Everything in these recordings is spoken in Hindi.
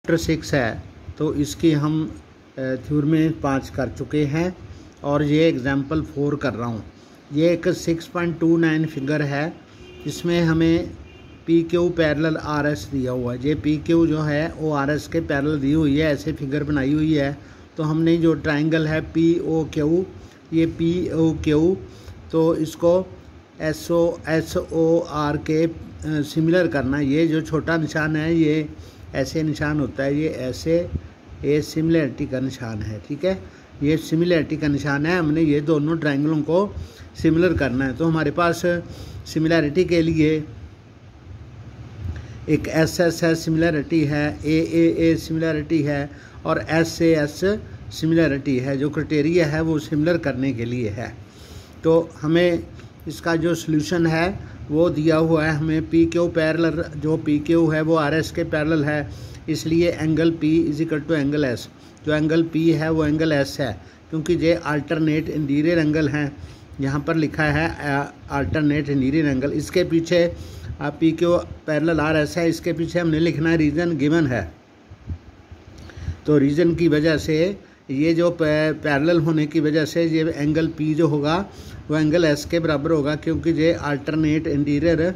चैप्टर 6 है तो इसकी हम थ्योरम में 5 कर चुके हैं और ये एग्जाम्पल 4 कर रहा हूँ। ये एक 6.29 फिगर है, इसमें हमें P Q parallel R S दिया हुआ है। ये पी क्यू जो है वो आर एस के पैरेलल दी हुई है, ऐसे फिगर बनाई हुई है। तो हमने जो ट्राइंगल है पी ओ क्यू, ये पी ओ क्यू, तो इसको एस ओ आर के सिमिलर करना। ये जो छोटा निशान है ये ऐसे निशान होता है, ये ऐसे, ये सिमिलरिटी का निशान है। ठीक है, ये सिमिलरिटी का निशान है। हमने ये दोनों ट्राइंगलों को सिमिलर करना है। तो हमारे पास सिमिलरिटी के लिए एक एस एस एस सिमिलरिटी है, ए सिमिलरिटी है और एस ए एस सिमिलरिटी है। जो क्राइटेरिया है वो सिमिलर करने के लिए है। तो हमें इसका जो सॉल्यूशन है वो दिया हुआ है। हमें पी क्यू पैरेलल, जो पी क्यू है वो आर एस के पैरेलल है, इसलिए angle P is equal to angle S. जो एंगल पी है वो एंगल एस है, क्योंकि ये अल्टरनेट इंटीरियर एंगल हैं। यहाँ पर लिखा है अल्टरनेट इंटीरियर एंगल। इसके पीछे P Q parallel R S है, इसके पीछे हमने लिखना है रीजन गिवन है। तो रीजन की वजह से ये जो पैरेलल होने की वजह से ये एंगल पी जो होगा वो एंगल एस के बराबर होगा, क्योंकि ये अल्टरनेट इंटीरियर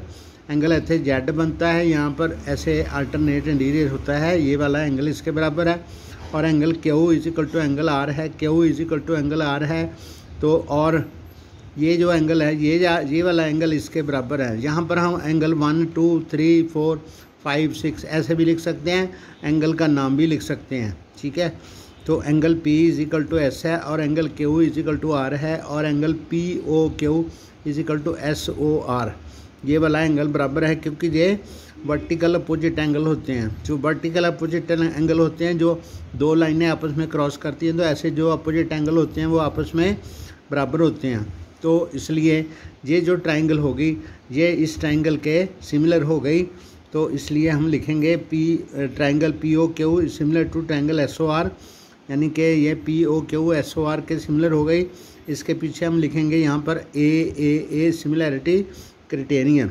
एंगल ऐसे जेड बनता है, यहाँ पर ऐसे अल्टरनेट इंटीरियर होता है। ये वाला एंगल इसके बराबर है। और angle Q is equal to angle R है, Q is equal to angle R है। तो और ये जो एंगल है ये वाला एंगल इसके बराबर है। यहाँ पर हम एंगल 1 2 3 4 5 6 ऐसे भी लिख सकते हैं, एंगल का नाम भी लिख सकते हैं। ठीक है, तो angle P is equal to S है और angle Q is equal to R है और angle POQ is equal to SOR। ये वाला एंगल बराबर है, क्योंकि ये वर्टिकल अपोजिट एंगल होते हैं। जो वर्टिकल अपोजिट एंगल होते हैं, जो दो लाइनें आपस में क्रॉस करती हैं, तो ऐसे जो अपोजिट एंगल होते हैं वो आपस में बराबर होते हैं। तो इसलिए ये जो ट्राइंगल होगी ये इस ट्राइंगल के सिमिलर हो गई। तो इसलिए हम लिखेंगे triangle POQ similar to triangle SOR, यानी कि ये POQ SOR के सिमिलर हो गई। इसके पीछे हम लिखेंगे यहाँ पर A सिमिलरिटी क्राइटेरियन।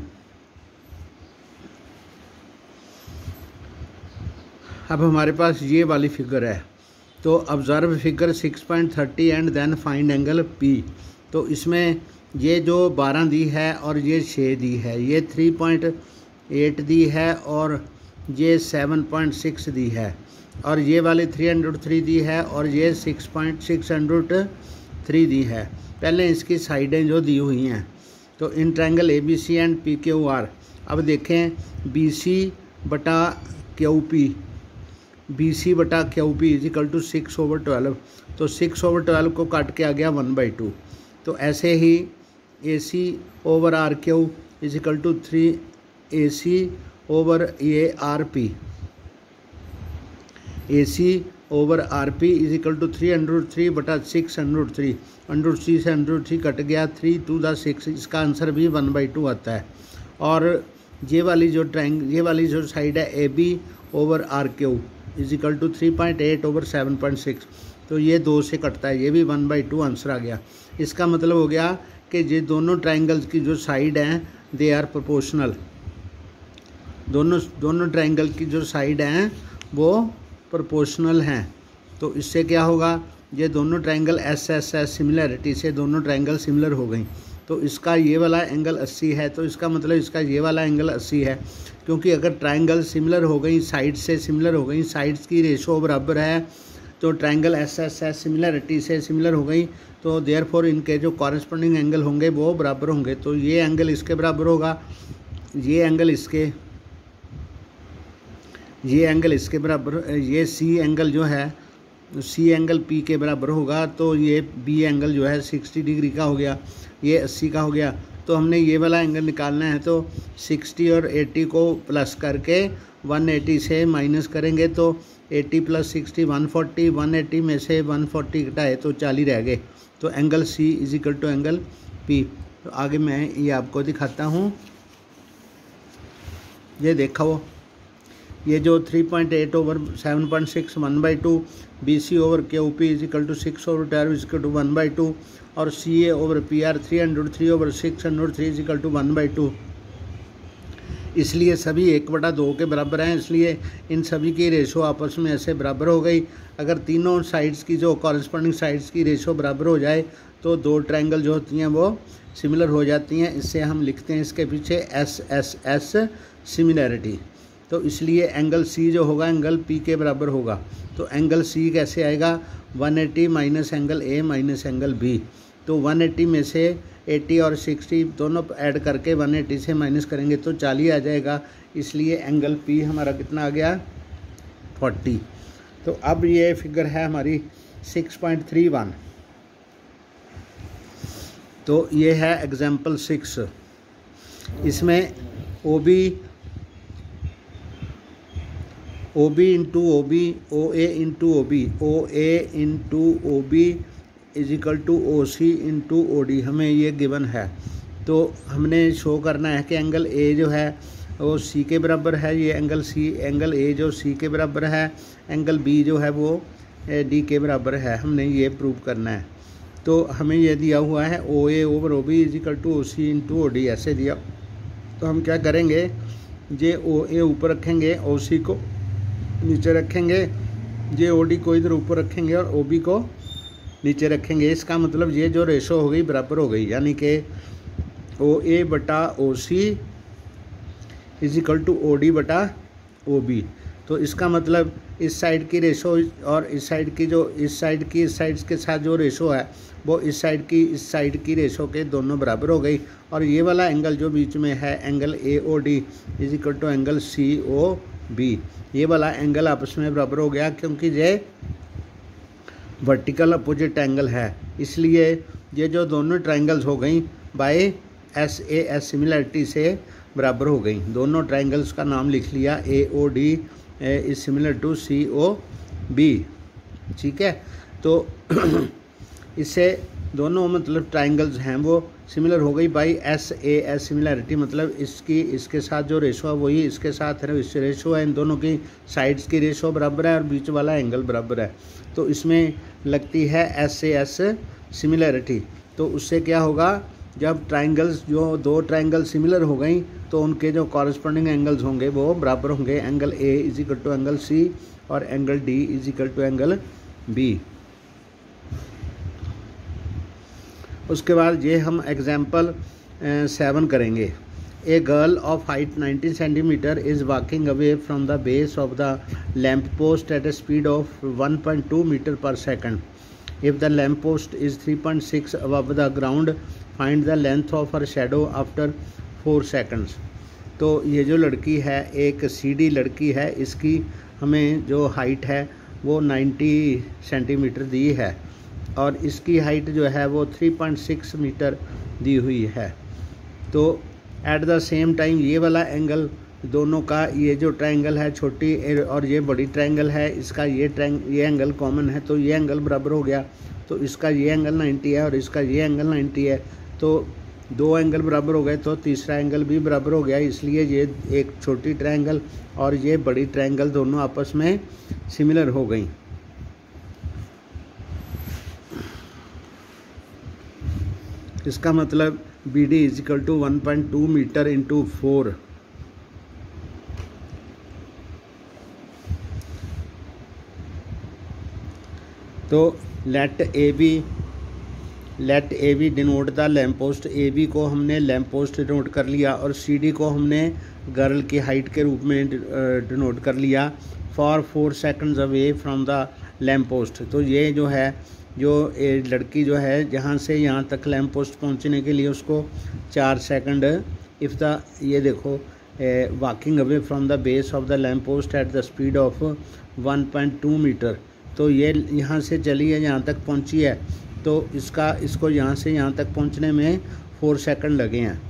अब हमारे पास ये वाली फिगर है, तो observe figure 6.30 and then find angle P। तो इसमें ये जो 12 दी है और ये 6 दी है, ये 3.8 दी है और ये 7.6 दी है, और ये वाली 303 दी है और ये 6.603 दी है। पहले इसकी साइडें जो दी हुई हैं, तो in triangle ABC and PQR। अब देखें BC बटा QP, BC बटा QP इज इक्वल टू 6/12। तो 6/12 को काट के आ गया 1/2। तो ऐसे ही AC over RQ is equal to 3AC over ARP। AC over RP is equal to 303 बटा 603। √3 से √3 कट गया, 3 to the 6। इसका आंसर भी 1/2 आता है। और ये वाली जो साइड है AB over RQ is equal to 3.8 over 7.6। तो ये 2 से कटता है, ये भी 1/2 आंसर आ गया। इसका मतलब हो गया कि ये दोनों ट्राइंगल्स की जो साइड हैं दे आर प्रोपोर्शनल। दोनों ट्राइंगल की जो साइड हैं वो प्रोपोर्शनल हैं। तो इससे क्या होगा, ये दोनों ट्राइंगल SSS सिमिलरिटी से दोनों ट्राइंगल सिमिलर हो गई। तो इसका ये वाला एंगल 80 है, तो इसका मतलब इसका ये वाला एंगल 80 है, क्योंकि अगर ट्राइंगल सिमिलर हो गई, साइड से सिमिलर हो गई, साइड्स की रेशो बराबर है, तो ट्राइंगल SSS सिमिलरिटी से सिमिलर हो गई, तो देयरफॉर इनके जो कॉरेस्पॉन्डिंग एंगल होंगे वो बराबर होंगे। तो ये एंगल इसके बराबर होगा, ये एंगल इसके बराबर, ये C एंगल जो है C एंगल P के बराबर होगा। तो ये B एंगल जो है 60 डिग्री का हो गया, ये 80 का हो गया। तो हमने ये वाला एंगल निकालना है, तो 60 और 80 को प्लस करके 180 से माइनस करेंगे, तो 80 + 60 140, 180 में से 140 घटाए तो 40 रह गए। तो angle C is equal to angle P। तो आगे मैं ये आपको दिखाता हूँ, ये देखा वो ये जो 3.8 over 7.6 1/2, BC over QP is equal to 6/12 is equal to 1/2 और CA over PR 303 over 603 is equal to 1/2। इसलिए सभी 1/2 के बराबर हैं, इसलिए इन सभी की रेशो आपस में ऐसे बराबर हो गई। अगर तीनों साइड्स की जो कॉरस्पॉन्डिंग साइड्स की रेशो बराबर हो जाए तो दो ट्रायंगल जो होती हैं वो सिमिलर हो जाती हैं। इससे हम लिखते हैं इसके पीछे एस एस एस सिमिलैरिटी। तो इसलिए एंगल सी जो होगा एंगल पी के बराबर होगा। तो एंगल सी कैसे आएगा, 180 minus angle A minus angle B. तो 180 में से 80 और 60 दोनों ऐड करके 180 से माइनस करेंगे तो 40 आ जाएगा। इसलिए एंगल पी हमारा कितना आ गया, 40। तो अब ये फिगर है हमारी 6.31। तो ये है एग्जाम्पल 6। इसमें O B into O B, O A into O B, O A into O B is equal to O C into O D हमें ये गिवन है। तो हमने शो करना है कि एंगल ए जो है वो सी के बराबर है, ये एंगल ए जो सी के बराबर है, एंगल बी जो है वो डी के बराबर है। हमने ये प्रूव करना है। तो हमें ये दिया हुआ है O A over O B is equal to O C into O D ऐसे दिया। तो हम क्या करेंगे, ये ओ ए ऊपर रखेंगे, ओ सी को नीचे रखेंगे, ये ओ डी को इधर ऊपर रखेंगे और ओ बी को नीचे रखेंगे। इसका मतलब ये जो रेशो हो गई बराबर हो गई, यानी कि ओ ए बटा O C is equal to O D बटा ओ बी। तो इसका मतलब इस साइड की रेशो और इस साइड की जो इस साइड के साथ जो रेशो है वो इस साइड की रेशो के दोनों बराबर हो गई। और ये वाला एंगल जो बीच में है angle A O D is equal to angle C O B, ये वाला एंगल आपस में बराबर हो गया क्योंकि ये वर्टिकल अपोजिट एंगल है। इसलिए ये जो दोनों ट्रायंगल्स हो गई by S A S similarity से बराबर हो गई। दोनों ट्रायंगल्स का नाम लिख लिया, A O D is similar to C O B. ठीक है, तो इससे दोनों मतलब ट्रायंगल्स हैं वो सिमिलर हो गई by S A S similarity. मतलब इसके साथ जो रेशो है वही इसके साथ है, इससे रेशो है, इन दोनों की साइड्स की रेशो बराबर है और बीच वाला एंगल बराबर है। तो इसमें लगती है एस ए एस सिमिलरिटी। तो उससे क्या होगा, जब ट्रायंगल्स जो दो ट्रायंगल सिमिलर हो गई तो उनके जो कॉरस्पॉन्डिंग एंगल्स होंगे वो बराबर होंगे। Angle A is equal to angle C और angle D is equal to angle B. उसके बाद ये हम एग्जाम्पल 7 करेंगे। A girl of height 19 centimetre is walking away from the base of the lamp post at a speed of 1.2 metre per second. If the lamp post is 3.6 above the ground, find the length of her shadow after 4 seconds. तो ये जो लड़की है एक सीधी लड़की है, इसकी हमें जो हाइट है वो 90 सेंटीमीटर दी है और इसकी हाइट जो है वो 3.6 मीटर दी हुई है। तो एट द सेम टाइम ये वाला एंगल दोनों का, ये जो ट्रायंगल है छोटी और ये बड़ी ट्रायंगल है, इसका ये एंगल कॉमन है तो ये एंगल बराबर हो गया। तो इसका ये एंगल 90 है और इसका ये एंगल 90 है। तो दो एंगल बराबर हो गए तो तीसरा एंगल भी बराबर हो गया। इसलिए ये एक छोटी ट्रायंगल और ये बड़ी ट्रायंगल दोनों आपस में सिमिलर हो गई। इसका मतलब B D is equal to 1.2 metre into 4। तो let A B denote the lamp post. A B को हमने लैम्प पोस्ट डिनोट कर लिया और सी डी को हमने गर्ल की हाइट के रूप में डिनोट कर लिया। For 4 seconds away from the lamp post. तो ये जो है जो लड़की जो है जहाँ से यहाँ तक लैम्प पोस्ट पहुँचने के लिए उसको 4 सेकंड। इफ़ द ये देखो walking away from the base of the lamp post at the speed of 1.2 metre. तो ये यहाँ से चली है, यहाँ तक पहुँची है, तो इसको यहाँ से यहाँ तक पहुँचने में 4 सेकंड लगे हैं।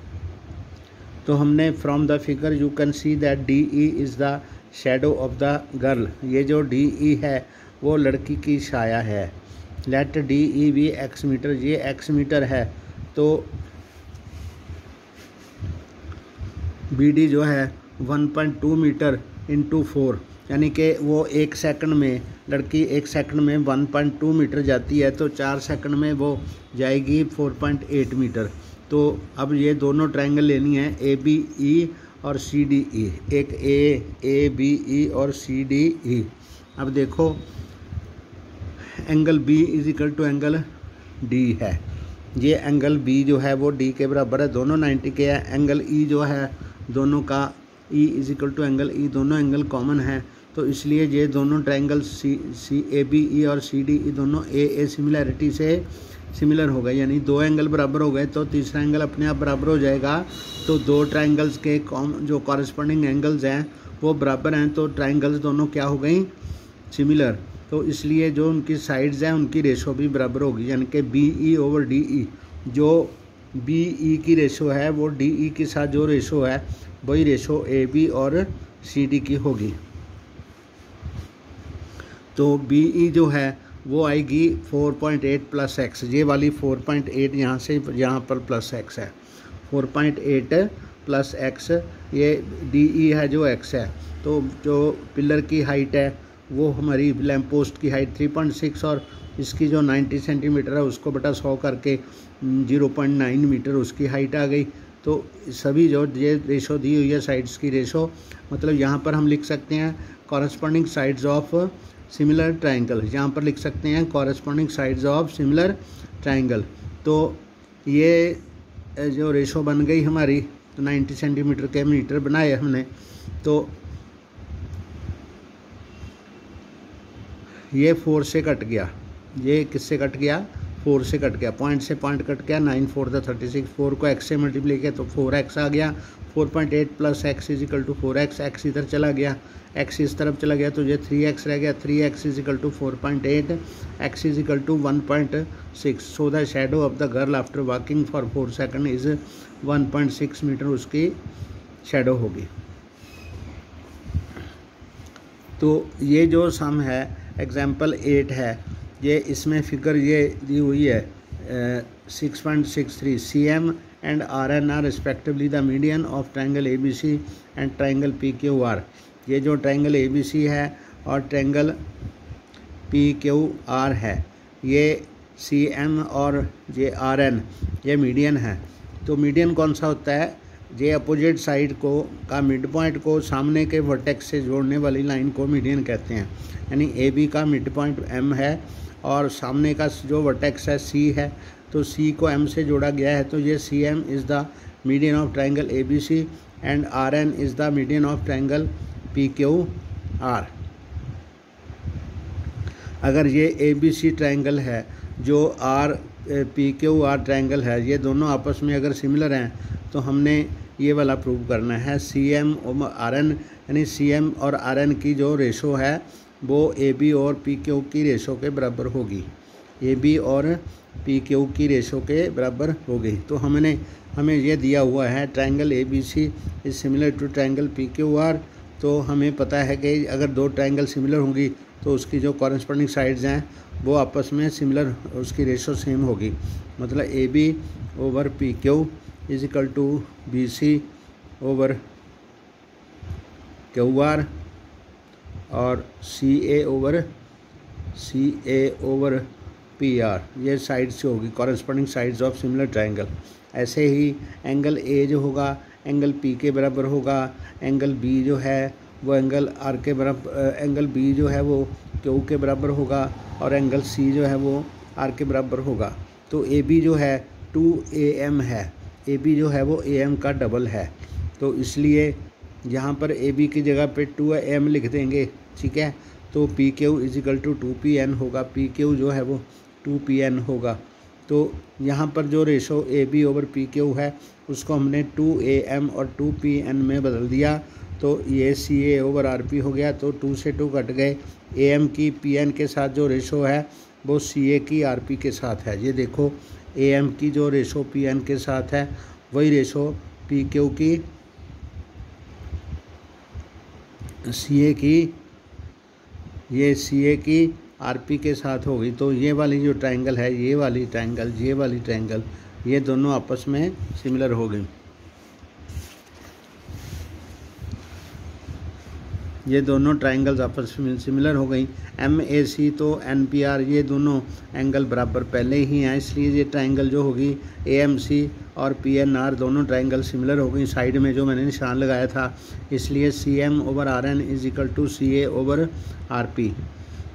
तो हमने from the figure you can see that D E is the shadow of the girl. ये जो डी ई है वो लड़की की छाया है। Let D E be x metre, ये एक्स मीटर है। तो बी डी जो है 1.2 मीटर इंटू 4, यानी कि वो 1 सेकंड में, लड़की 1 सेकंड में 1.2 मीटर जाती है तो 4 सेकंड में वो जाएगी 4.8 मीटर। तो अब ये दोनों ट्रायंगल लेनी है ए बी ई और सी डी ई, एक ए बी ई और सी डी ई। अब देखो angle B is equal to angle D है, ये एंगल बी जो है वो डी के बराबर है, दोनों 90 के है। एंगल ई जो है दोनों का E is equal to angle E, दोनों एंगल कॉमन है, तो इसलिए ये दोनों triangle C A B E और सी डी ई दोनों ए सिमिलैरिटी से सिमिलर हो गए, यानी दो एंगल बराबर हो गए तो तीसरा एंगल अपने आप बराबर हो जाएगा। तो दो ट्रायंगल्स के जो कॉरस्पॉन्डिंग एंगल्स हैं वो बराबर हैं, तो ट्रायंगल्स दोनों क्या हो गई, सिमिलर। तो इसलिए जो उनकी साइड्स हैं उनकी रेशो भी बराबर होगी, यानी कि B E over D E, जो बी ई की रेशो है वो डी ई के साथ जो रेशो है वही रेशो ए बी और सी डी की होगी। तो बी ई जो है वो आएगी 4.8 प्लस एक्स, ये वाली 4.8 यहाँ से यहाँ पर प्लस एक्स है, 4.8 प्लस एक्स, ये डी ई है जो एक्स है। तो जो पिलर की हाइट है वो हमारी लैम्प पोस्ट की हाइट 3.6 और इसकी जो 90 सेंटीमीटर है उसको बटा 100 करके 0.9 मीटर उसकी हाइट आ गई। तो सभी जो ये रेशो दी हुई है साइड्स की रेशो, मतलब यहाँ पर हम लिख सकते हैं corresponding sides of similar triangle, यहाँ पर लिख सकते हैं corresponding sides of similar triangle. तो ये जो रेशो बन गई हमारी, तो 90 सेंटीमीटर के मीटर बनाए हमने, तो ये 4 से कट गया, ये किससे कट गया, 4 से कट गया, पॉइंट से पॉइंट कट गया, 9 4 36, 4 को x से मल्टीप्लाई किया तो 4x आ गया, 4.8 plus x is equal to 4x, x इधर चला गया, x इस तरफ चला गया तो ये 3x रह गया, 3x is equal to 4.8, x is equal to 1.6। So the shadow of the girl after walking for 4 second is 1.6 metre उसकी शेडो होगी। तो ये जो सम है एग्जाम्पल 8 है, ये इसमें फिगर ये दी हुई है 6.63 CM and RN are respectively the median of triangle ABC and triangle PQR। ये जो ट्रायंगल ABC है और ट्रायंगल PQR है, ये CM और ये RN ये मीडियन है। तो मीडियन कौन सा होता है, ये अपोजिट साइड को का मिड पॉइंट को सामने के वर्टेक्स से जोड़ने वाली लाइन को मीडियन कहते हैं। यानी AB का मिड पॉइंट M है और सामने का जो वर्टेक्स है C है, तो C को M से जोड़ा गया है, तो ये CM is the median of triangle ABC and RN is the median of triangle PQR। अगर ये ABC ट्रायंगल है, जो PQR ट्रायंगल है, ये दोनों आपस में अगर सिमिलर हैं तो हमने ये वाला प्रूव करना है CM और RN, यानी CM और RN की जो रेशो है वो AB और PQ की रेशो के बराबर होगी, AB और PQ की रेशो के बराबर हो गई। तो हमें ये दिया हुआ है triangle ABC is similar to triangle PQR। तो हमें पता है कि अगर दो ट्रायंगल सिमिलर होंगी तो उसकी जो कॉरस्पॉन्डिंग साइड्स हैं वो आपस में सिमिलर, उसकी रेशो सेम होगी। मतलब AB over PQ is equal to BC over QR और CA ओवर PR, ये साइड्स होगी corresponding sides of similar triangle. ऐसे ही एंगल A जो होगा एंगल P के बराबर होगा, एंगल B जो है वो एंगल R के बराबर, एंगल B जो है वो Q के बराबर होगा और एंगल C जो है वो R के बराबर होगा। तो AB जो है 2AM है, AB जो है वो AM का डबल है, तो इसलिए यहाँ पर AB की जगह पे 2AM लिख देंगे, ठीक है। तो PQ is equal to 2PN होगा, PQ जो है वो 2PN होगा। तो यहाँ पर जो रेशो AB ओवर PQ है उसको हमने 2AM और 2PN में बदल दिया, तो ये CA ओवर RP हो गया। तो 2 से 2 कट गए, AM की PN के साथ जो रेशो है वो CA की RP के साथ है। ये देखो AM की जो रेशो PN के साथ है वही रेशो PQ की CA की, ये CA की RP के साथ होगी। तो ये वाली जो ट्रायंगल है, ये वाली ट्रायंगल ये दोनों आपस में सिमिलर हो गई। ये दोनों ट्राइंगल्स आपस में सिमिलर हो गई। MAC तो NPR ये दोनों एंगल बराबर पहले ही हैं, इसलिए ये ट्राइंगल जो होगी AMC और PNR दोनों ट्राइंगल सिमिलर हो गई। साइड में जो मैंने निशान लगाया था, इसलिए CM/RN is equal to CA/RP।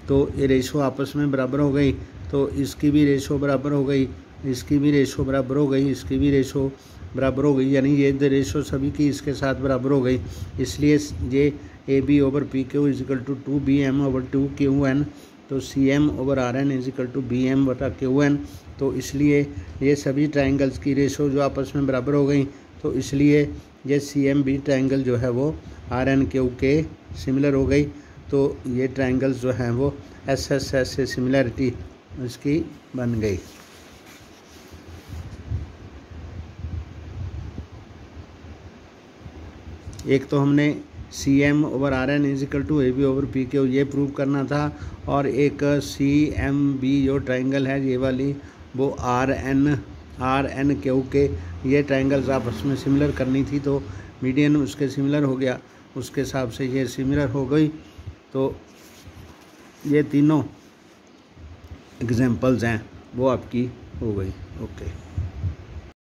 तो ये रेशो आपस में बराबर हो गई, तो इसकी भी रेशो बराबर हो गई, इसकी भी रेशो बराबर हो गई, इसकी भी रेशो बराबर हो गई, यानी ये रेशो सभी की इसके साथ बराबर हो गई। इसलिए ये AB/PQ is equal to 2BM/2QN। तो CM/RN is equal to BM/QN। तो इसलिए ये सभी ट्राइंगल्स की रेशो जो आपस में बराबर हो गई, तो इसलिए ये CMB ट्राइंगल जो है वो RNQ के सिमिलर हो गई। तो ये ट्राइंगल्स जो हैं वो SSS से सिमिलरिटी इसकी बन गई। एक तो हमने CM/RN is equal to AB/PQ ये प्रूव करना था, और एक CMB जो ट्राइंगल है ये वाली वो RNQ के ये ट्राइंगल्स आपस में सिमिलर करनी थी, तो मीडियन उसके सिमिलर हो गया, उसके हिसाब से ये सिमिलर हो गई। तो ये तीनों एग्जांपल्स हैं वो आपकी हो गई। ओके।